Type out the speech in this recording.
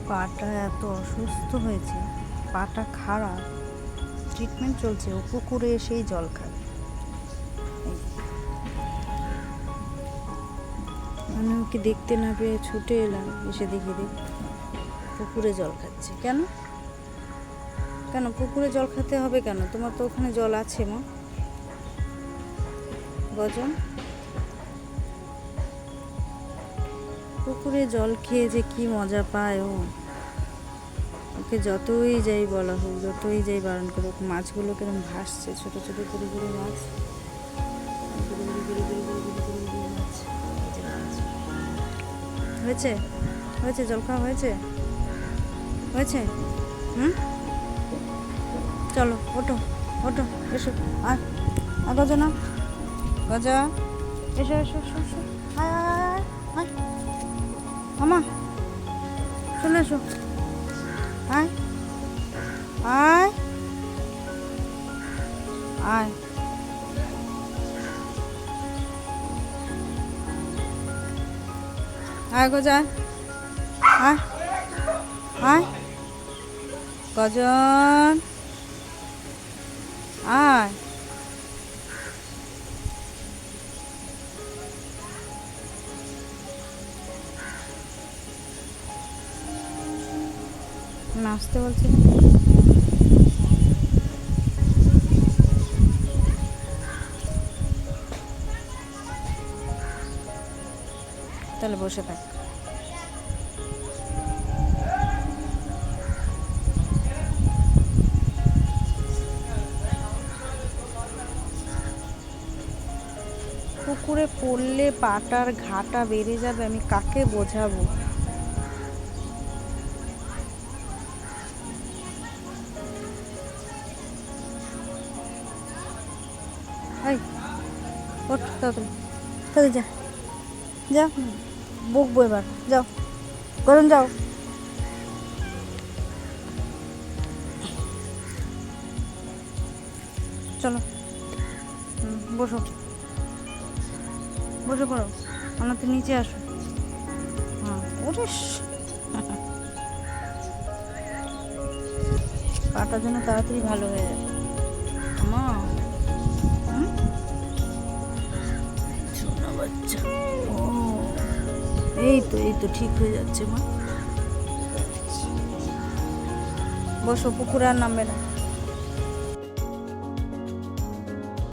পাটা এত অসুস্থ হয়েছে, পাটা খারাপ, ট্রিটমেন্ট চলছে, ও পুকুরে এসেই জল খাবে। আমি ওকে দেখতে না পেয়ে ছুটে এলাম, এসে দেখি পুকুরে জল খাচ্ছে। কেন কেন পুকুরে জল খেতে হবে কেন? তোমার তো ওখানে জল আছে মা। গজন পুকুরে জল খেয়ে যে কি মজা পায় ও। ওকে যতই যাই বলা হোক, যতই যাই বারণ করুক, মাছগুলো কেরম ভাসছে, ছোট ছোট গুড়ি গুড়ি মাছ, হয়েছে হয়েছে জল খাওয়া হয়েছে হয়েছে। চলো ওঠো ওঠো, এসো আয়, গজা না, গজা এসো এসো এসো এসো, আয় আয় আয় মামা, চলে এসো, আয় আয় আয়, আয় গজা, আয় আয় গজন, আয় নাচতে বলছি। তাহলে বসে থাক। পুকুরে পড়লে পাটার ঘাটা বেড়ে যাবে, আমি কাকে বোঝাবো? ওঠ তাড়াতাড়ি, তাড়াতাড়ি যা যা, বকবো এবার, যাও গরম, যাও চলো, বসো বসে পড়ো, আমার তো নিচে আসো। হ্যাঁ ওরে পাটার জন্য তাড়াতাড়ি ভালো হয়ে যাবে মা। শোনা বাচ্চা, ও এই তো ঠিক হয়ে যাচ্ছে মা। বসো, পুকুরে আর নামবে না।